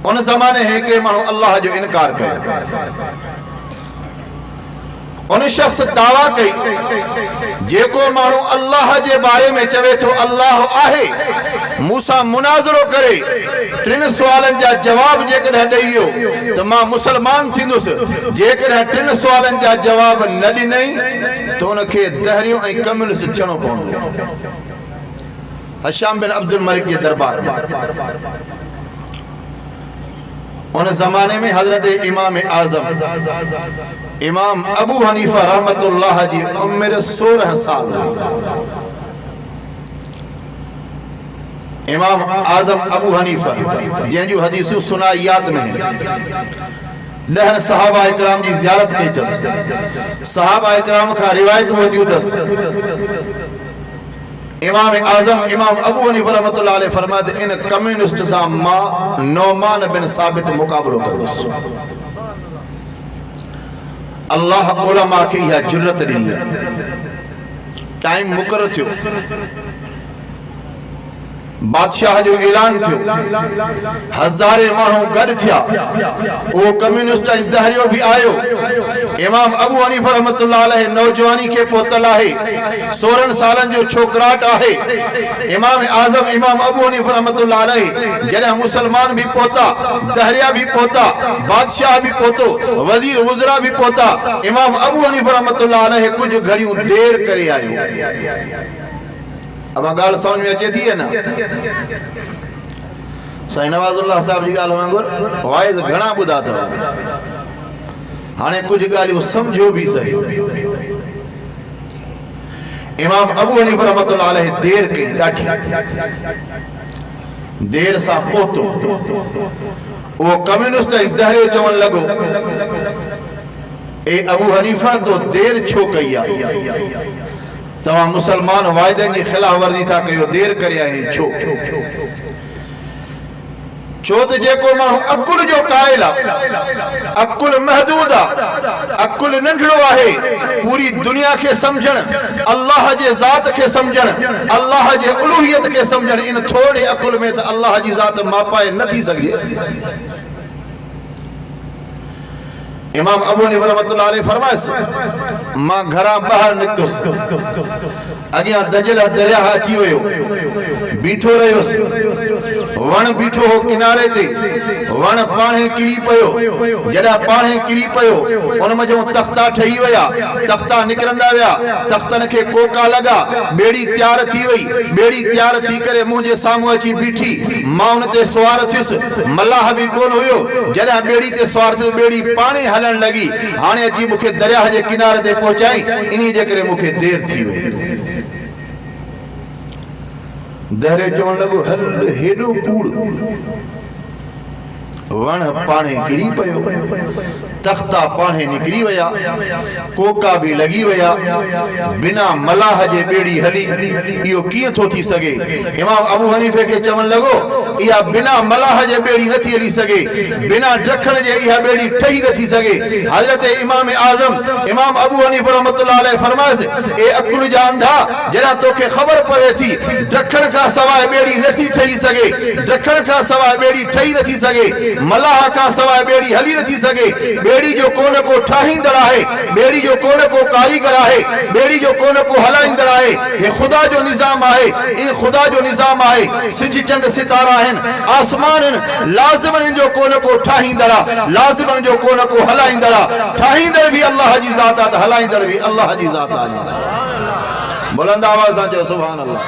उन ज़माने हिकिड़े माण्हू अल्लाह जो इनकार कयो। उन शख्स दावा कई जेको माण्हू अल्लाह जे बारे में चवे थो अल्लाह आहे, मूसा मुनाज़रो करे टिन सुवालनि जा जवाब जेकॾहिं ॾेई वियो त मां मुसलमान थींदुसि। जेकॾहिं टिन सुवालनि जा जवाब न ॾिनई त उनखे दहरियो ऐं कम्युनिस्ट थियणो पवंदो। हशाम बिन अब्दुल मलिक जे दरबार में उन ज़माने में हज़रत इमाम आज़म इमाम अबू हनीफा रहमतुल्लाह जी उम्र 16 साल। इमाम आज़म अबू हनीफा जंहिंजूं हदीसूं सुनायात में 10 सहाबा इकराम जी ज़ियारत कई अथसि, सहाबा इकराम खां रिवायतूं वरितियूं अथसि। इमाम आज़म इमाम अबू हनीफा रहमतुल्लाह अलैह फरमाते इन कम्युनिस्ट सां मां नौमान बिन साबित मुक़ाबलो कंदुसि। अल्लाह उलमा खे इहा जुर्रत ॾिनी। टाइम मुक़रर थियो, बादशाह जो ऐलान थियो, हज़ारे माण्हू गॾु थिया। उहो कम्युनिस्ट ऐं दहरियो बि आयो। इमाम अबू हनीफा रहमतुल्लाह अलैह नौजवानी खे पहुतल आहे, 16 सालनि जो छोकराट आहे। इमाम आज़म इमाम अबू हनीफा रहमतुल्लाह अलैह जॾहिं मुसलमान भी पहुता, दहरिया भी पहुता, बादशाह भी पहुतो, वज़ीर वुज़रा भी पहुता। इमाम अबू हनीफा रहमतुल्लाह अलैह कुछ घड़ियों देर करे आयो। अब गाल समझ में अचे थी है ना? साईं नवाज़ुल्लाह साहब जी गाल वांगुर वाइज़ घणा ॿुधा अथव, हाणे कुछ ॻाल्हियूं समझो भी सही। इमाम अबू हनीफा रहमतुल्लाह अलैह देर कई, ॾाढी देर सां पहुतो। वो कम्युनिस्ट ऐं दहरियो चवण लॻो ए अबू हनीफा तो देर छो कई आहे? तव्हां मुसलमान वाइदनि जी खिलाफ वर्जी था कयो, देर करे आहियो छो? छो त जेको माण्हू अकुल जो कायल आहे, अकुल महदूद आहे, अकुल नंढड़ो आहे, पूरी दुनिया खे समझण, अल्लाह जे ज़ात खे समझण, अल्लाह जे उलूहियत खे समझण, इन थोड़े अकुल में त अल्लाह जी ज़ात मापाए न थी सघे। इमाम अबू हनीफा रहमतुल्लाह अलैह फरमाए मां घरां ॿाहिरि निकितुसि, अॻियां दजल दरिया अची वियो, बीठो रहियुसि। वण बीठो हो किनारे ते, वण पाणे किरी पियो। जॾहिं पाणे किरी पियो उन मथां तख्ता ठही विया, तख्ता निकिरंदा विया, तख्तनि खे कोका लॻा, ॿेड़ी तयार थी वई। ॿेड़ी तयार थी करे मुंहिंजे साम्हूं अची बीठी, मां उन ते सुवार थियुसि। मलाह बि कोन हुयो। जॾहिं ॿेड़ी ते सुवार थियो ॿेड़ी पाणे हलण लगी, हाणे अची मूंखे दरिया जे किनारे ते पहुचाई, इन्ही जे करे मूंखे देर थी वई। दहरियो चवण लॻो हल हेॾो कूड़, वण पाणे किरी पियो, तख्ता पाणे निकिरी विया, कोका भी लगी विया, बिना मलाह जे ॿेड़ी हली। इहो कीअं थो थी सघे? इमाम अबू हनीफे खे चवण लॻो इहा बिना मलाह जे ॿेड़ी नथी हली सघे, बिना ढकण जे इहा ॿेड़ी ठही नथी सघे। हज़रत इमाम आज़म इमाम अबू हनीफा रहमतुल्लाह अलैह फरमाइस ए अकुल जा अंधा, जरा तोखे ख़बर पवे थी ढकण खां सवाइ ॿेड़ी नथी ठही सघे, ढकण खां सवाइ ॿेड़ी ठही नथी सघे, मलाह खां सवाइ ॿेड़ी हली नथी सघे। ॿेड़ी जो कोन को ठाहींदड़ आहे, ॿेड़ी जो कोन को कारीगर आहे, ॿेड़ी जो कोन को हलाईंदड़ आहे। हे ख़ुदा जो निज़ाम आहे, इन ख़ुदा जो निज़ाम आहे। सिज चंड सितारा आहिनि, आसमान आहिनि, लाज़िमन जो कोन को ठाहींदड़ आहे, लाज़िमन जो कोन को हलाईंदड़ आहे। ठाहींदड़ भी अल्लाह जी ज़ात आहे, हलाईंदड़ भी अल्लाह जी ज़ात आहे। बुलंद आवाज़ सां चओ सुभान अल्लाह।